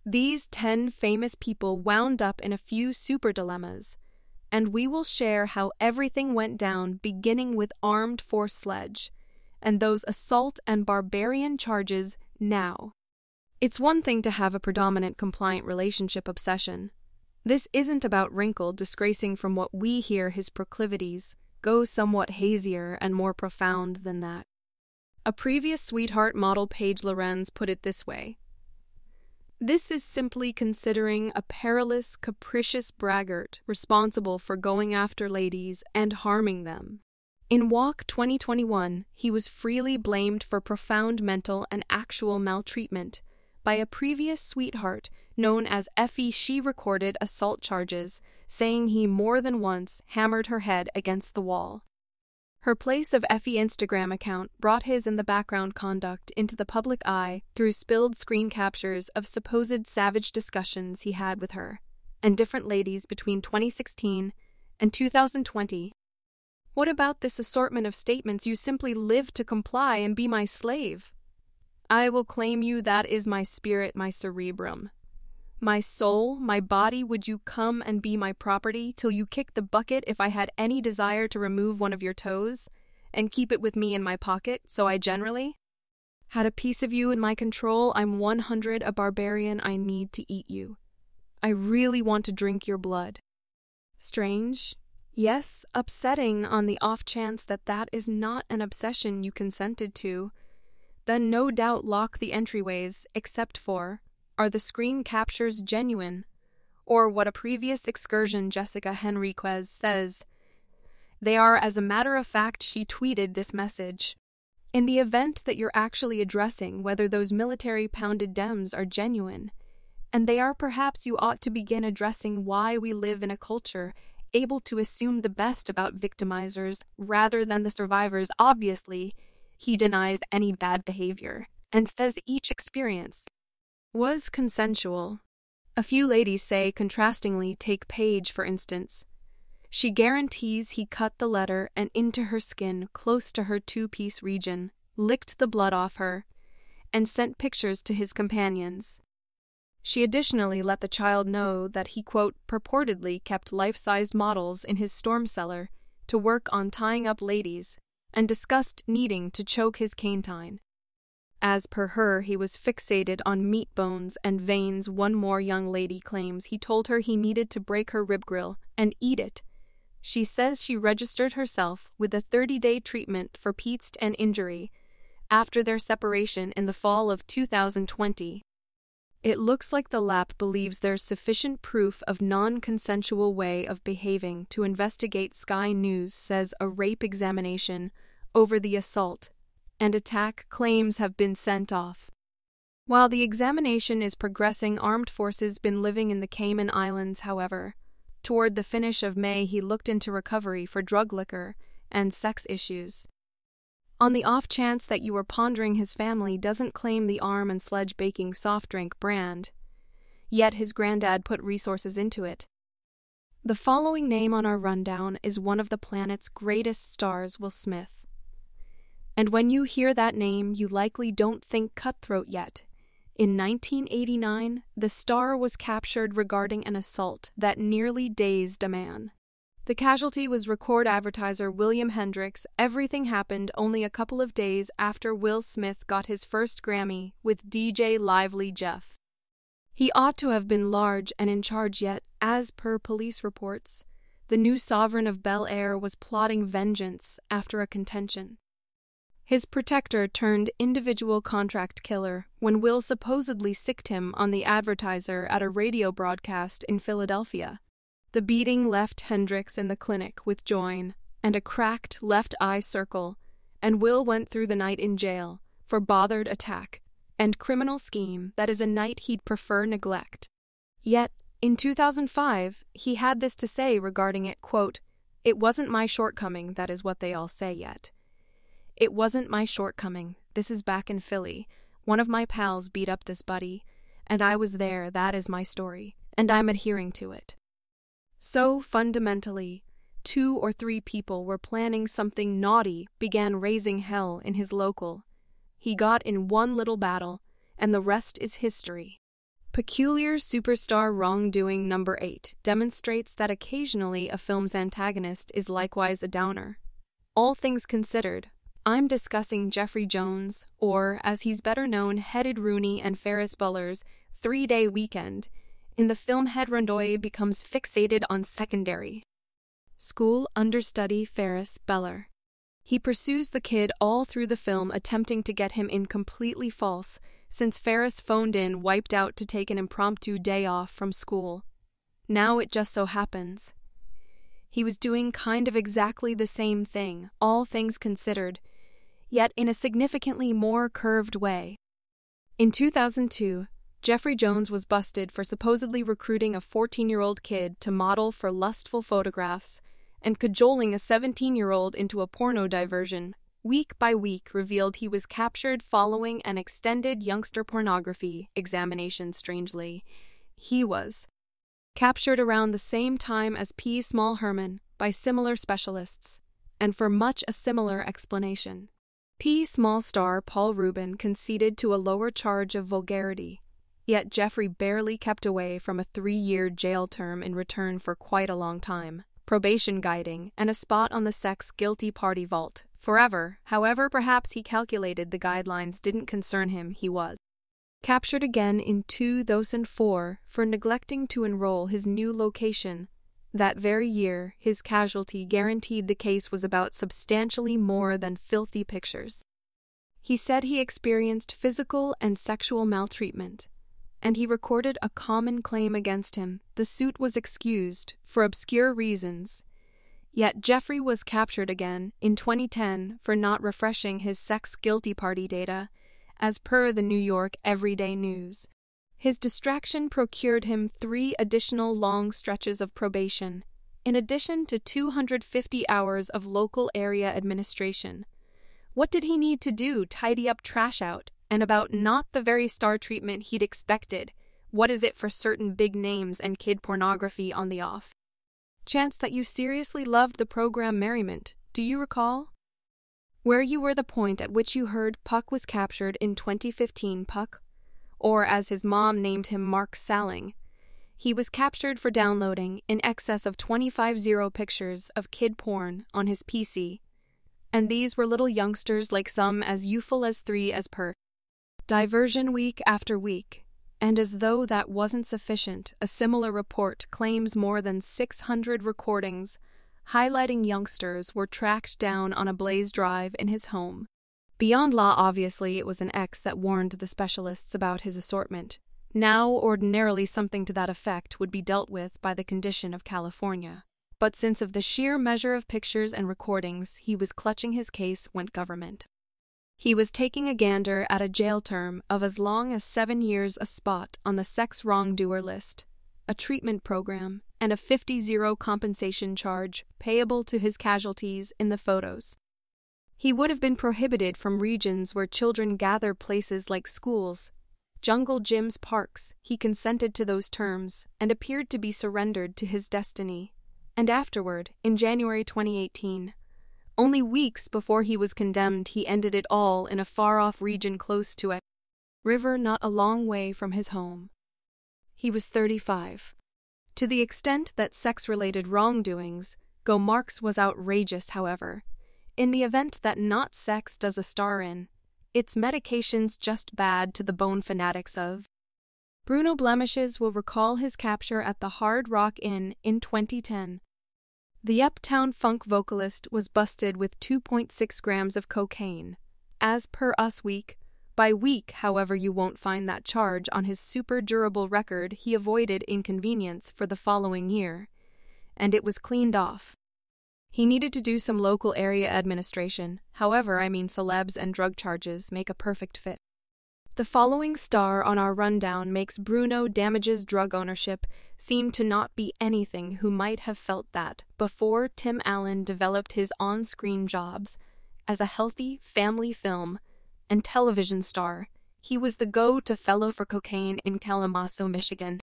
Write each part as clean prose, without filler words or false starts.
These 10 famous people wound up in a few super dilemmas, and we will share how everything went down, beginning with armed force sledge and those assault and barbarian charges now. It's one thing to have a predominant compliant relationship obsession. This isn't about Wrinkle disgracing from what we hear his proclivities go somewhat hazier and more profound than that. A previous sweetheart model, Paige Lorenz, put it this way: "This is simply considering a perilous, capricious braggart responsible for going after ladies and harming them." In Walk 2021, he was freely blamed for profound mental and actual maltreatment by a previous sweetheart known as Effie. She recorded assault charges, saying he more than once hammered her head against the wall. Her Place of Effie Instagram account brought his in the background conduct into the public eye through spilled screen captures of supposed savage discussions he had with her and different ladies between 2016 and 2020. What about this assortment of statements? "You simply live to comply and be my slave. I will claim you, that is my spirit, my cerebrum. My soul, my body, would you come and be my property till you kick the bucket if I had any desire to remove one of your toes and keep it with me in my pocket, so I generally had a piece of you in my control. I'm 100, a barbarian, I need to eat you. I really want to drink your blood." Strange? Yes, upsetting on the off chance that that is not an obsession you consented to. Then no doubt lock the entryways, except for, are the screen captures genuine? Or what a previous excursion Jessica Henriquez says, "They are, as a matter of fact." She tweeted this message: "In the event that you're actually addressing whether those military pounded Dems are genuine, and they are, perhaps you ought to begin addressing why we live in a culture able to assume the best about victimizers rather than the survivors." Obviously, he denies any bad behavior and says each experience was consensual. A few ladies say, contrastingly, take Paige for instance. She guarantees he cut the letter and into her skin close to her two-piece region, licked the blood off her, and sent pictures to his companions. She additionally let the child know that he, quote, purportedly kept life-sized models in his storm cellar to work on tying up ladies, and discussed needing to choke his canine. As per her, he was fixated on meat bones and veins. One more young lady claims he told her he needed to break her rib grill and eat it. She says she registered herself with a 30-day treatment for peast and injury after their separation in the fall of 2020. It looks like the lap believes there's sufficient proof of non-consensual way of behaving to investigate. Sky News says a rape examination over the assault and attack claims have been sent off. While the examination is progressing, armed forces been living in the Cayman Islands. However, toward the finish of May, he looked into recovery for drug, liquor, and sex issues. On the off chance that you were pondering, his family doesn't claim the arm and sledge baking soft drink brand, yet his granddad put resources into it. The following name on our rundown is one of the planet's greatest stars, Will Smith. And when you hear that name, you likely don't think cutthroat yet. In 1989, the star was captured regarding an assault that nearly dazed a man. The casualty was record advertiser William Hendricks. Everything happened only a couple of days after Will Smith got his first Grammy with DJ Lively Jeff. He ought to have been large and in charge, yet, as per police reports, the new sovereign of Bel Air was plotting vengeance after a contention. His protector turned individual contract killer when Will supposedly sicked him on the advertiser at a radio broadcast in Philadelphia. The beating left Hendricks in the clinic with join and a cracked left eye circle, and Will went through the night in jail for bothered attack and criminal scheme that is a night he'd prefer neglect. Yet, in 2005, he had this to say regarding it, quote, "It wasn't my shortcoming, that is what they all say yet. It wasn't my shortcoming. This is back in Philly. One of my pals beat up this buddy, and I was there. That is my story, and I'm adhering to it." So, fundamentally, 2 or 3 people were planning something naughty, began raising hell in his local. He got in one little battle, and the rest is history. Peculiar Superstar Wrongdoing Number 8 demonstrates that occasionally a film's antagonist is likewise a downer. All things considered, I'm discussing Jeffrey Jones, or, as he's better known, Headed Rooney and Ferris Buller's 3-Day Weekend. In the film, Head Rondoy becomes fixated on secondary school understudy Ferris Buller. He pursues the kid all through the film, attempting to get him in completely false, since Ferris phoned in wiped out to take an impromptu day off from school. Now it just so happens he was doing kind of exactly the same thing, all things considered, yet in a significantly more curved way. In 2002, Jeffrey Jones was busted for supposedly recruiting a 14-year-old kid to model for lustful photographs and cajoling a 17-year-old into a porno diversion. Week by week revealed he was captured following an extended youngster pornography examination. Strangely, he was captured around the same time as P. Small Herman by similar specialists, and for much a similar explanation. P. Small star Paul Rubin conceded to a lower charge of vulgarity, yet Jeffrey barely kept away from a 3-year jail term in return for quite a long time, probation guiding, and a spot on the sex guilty party vault. Forever, however, perhaps he calculated the guidelines didn't concern him. He was captured again in 2004 for neglecting to enroll his new location. That very year, his casualty guaranteed the case was about substantially more than filthy pictures. He said he experienced physical and sexual maltreatment, and he recorded a common claim against him. The suit was excused for obscure reasons. Yet Jeffrey was captured again in 2010 for not refreshing his sex guilty party data, as per the New York Everyday News. His distraction procured him 3 additional long stretches of probation, in addition to 250 hours of local area administration. What did he need to do? Tidy up trash out, and about not the very star treatment he'd expected. What is it for certain big names and kid pornography on the off chance that you seriously loved the program Merriment? Do you recall where you were the point at which you heard Puck was captured in 2015? Puck, or as his mom named him, Mark Salling. He was captured for downloading in excess of 25 pictures of kid porn on his PC, and these were little youngsters, like some as youthful as 3 as per diversion week after week. And as though that wasn't sufficient, a similar report claims more than 600 recordings highlighting youngsters were tracked down on a blaze drive in his home. Beyond law, obviously, it was an ex that warned the specialists about his assortment. Now, ordinarily something to that effect would be dealt with by the condition of California. But since of the sheer measure of pictures and recordings he was clutching, his case went government. He was taking a gander at a jail term of as long as 7 years, a spot on the sex wrongdoer list, a treatment program, and a 50 compensation charge payable to his casualties in the photos. He would have been prohibited from regions where children gather, places like schools, jungle gyms, parks. He consented to those terms and appeared to be surrendered to his destiny. And afterward, in January 2018, only weeks before he was condemned, he ended it all in a far-off region close to a river not a long way from his home. He was 35. To the extent that sex-related wrongdoings go, Mark's was outrageous, however. In the event that not sex does a star in, its medications just bad to the bone. Fanatics of Bruno Blemishes will recall his capture at the Hard Rock Inn in 2010. The Uptown Funk vocalist was busted with 2.6 grams of cocaine. As per Us Week, by week, however, you won't find that charge on his super durable record. He avoided inconvenience for the following year, and it was cleaned off. He needed to do some local area administration. However, celebs and drug charges make a perfect fit. The following star on our rundown makes Bruno damages drug ownership seem to not be anything who might have felt that before Tim Allen developed his on-screen jobs as a healthy family film and television star. He was the go-to fellow for cocaine in Kalamazoo, Michigan.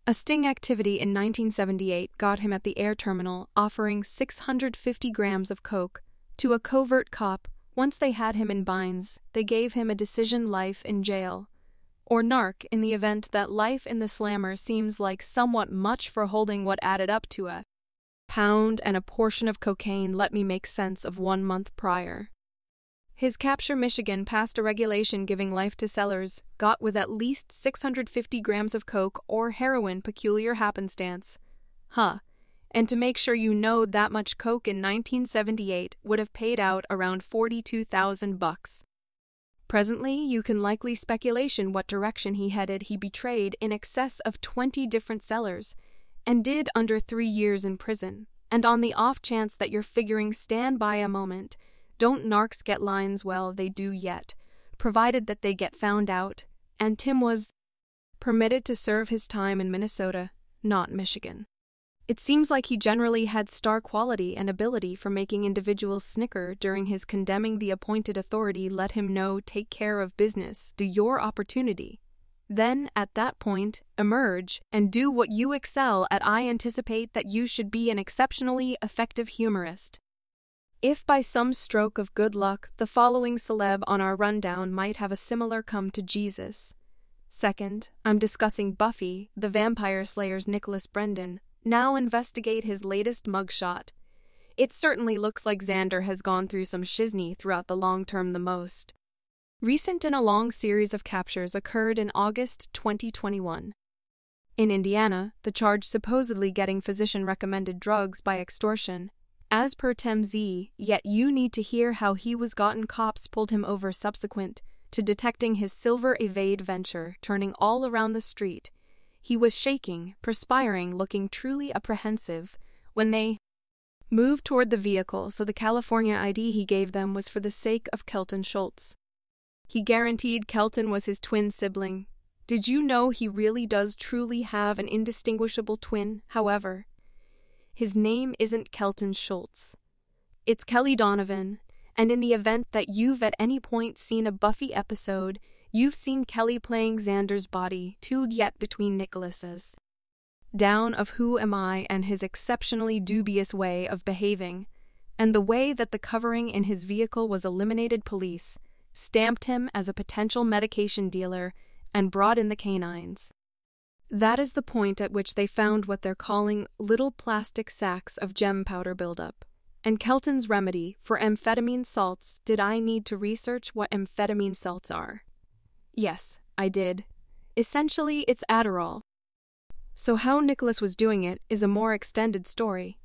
A sting activity in 1978 got him at the air terminal offering 650 grams of coke to a covert cop. Once they had him in binds, they gave him a decision: life in jail. or narc in the event that life in the slammer seems like somewhat much for holding what added up to a pound and a portion of cocaine. Let me make sense of 1 month prior. His capture, Michigan, passed a regulation giving life to sellers got with at least 650 grams of coke or heroin. Peculiar happenstance. And to make sure you know, that much coke in 1978 would have paid out around $42,000. Presently, you can likely speculation what direction he headed. He betrayed in excess of 20 different sellers and did under 3 years in prison. And on the off chance that you're figuring, stand by a moment. Don't narcs get lines? Well, they do yet, provided that they get found out. And Tim was permitted to serve his time in Minnesota, not Michigan. It seems like he generally had star quality and ability for making individuals snicker during his condemning. The appointed authority let him know, take care of business, do your opportunity. Then, at that point, emerge and do what you excel at. I anticipate that you should be an exceptionally effective humorist. If by some stroke of good luck, the following celeb on our rundown might have a similar come to Jesus. Second, I'm discussing Buffy the Vampire Slayer's Nicholas Brendan. Now investigate his latest mugshot. It certainly looks like Xander has gone through some shizney throughout the long term. The most recent in a long series of captures occurred in August 2021. In Indiana, the charge supposedly getting physician-recommended drugs by extortion. As per TMZ, yet you need to hear how he was gotten. Cops pulled him over subsequent to detecting his silver evade venture turning all around the street. He was shaking, perspiring, looking truly apprehensive when they moved toward the vehicle, so the California ID he gave them was for the sake of Kelton Schultz. He guaranteed Kelton was his twin sibling. Did you know he really does truly have an indistinguishable twin? However, his name isn't Kelton Schultz. It's Kelly Donovan, and in the event that you've at any point seen a Buffy episode, you've seen Kelly playing Xander's body, too. Yet between Nicholas's down of Who Am I and his exceptionally dubious way of behaving, and the way that the covering in his vehicle was eliminated, police stamped him as a potential medication dealer and brought in the canines. That is the point at which they found what they're calling little plastic sacks of gem powder buildup. And Kelton's remedy for amphetamine salts. Did I need to research what amphetamine salts are? Yes, I did. Essentially, it's Adderall. So how Nicholas was doing it is a more extended story.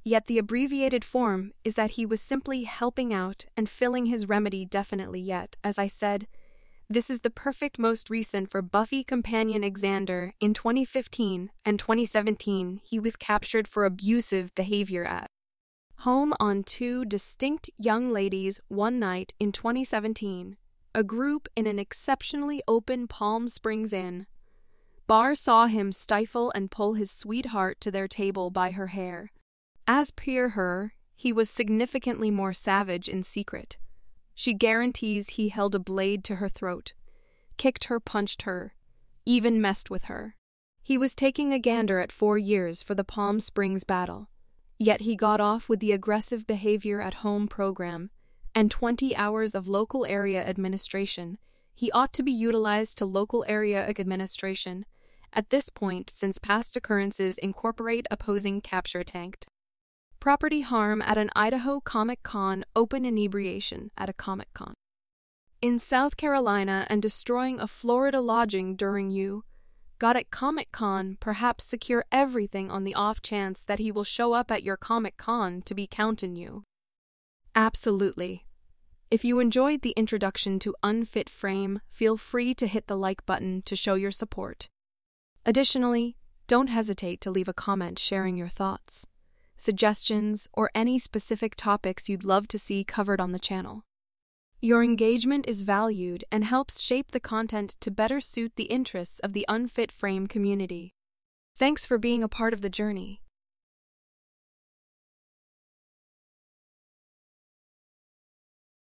Yet the abbreviated form is that he was simply helping out and filling his remedy definitely. Yet, as I said, this is the perfect most recent for Buffy companion Xander. In 2015 and 2017, he was captured for abusive behavior at home on 2 distinct young ladies one night in 2017. A group in an exceptionally open Palm Springs inn bar saw him stifle and pull his sweetheart to their table by her hair. As per her, he was significantly more savage in secret. She guarantees he held a blade to her throat, kicked her, punched her, even messed with her. He was taking a gander at 4 years for the Palm Springs battle, yet he got off with the aggressive behavior at home program and 20 hours of local area administration. He ought to be utilized to local area administration at this point, since past occurrences incorporate opposing capture tanked property harm at an Idaho Comic-Con, open inebriation at a Comic-Con in South Carolina, and destroying a Florida lodging during you got at Comic-Con. Perhaps secure everything on the off chance that he will show up at your Comic-Con to be counting you. Absolutely. If you enjoyed the introduction to Unfit Frame, feel free to hit the like button to show your support. Additionally, don't hesitate to leave a comment sharing your thoughts, suggestions, or any specific topics you'd love to see covered on the channel. Your engagement is valued and helps shape the content to better suit the interests of the Unfit Frame community. Thanks for being a part of the journey.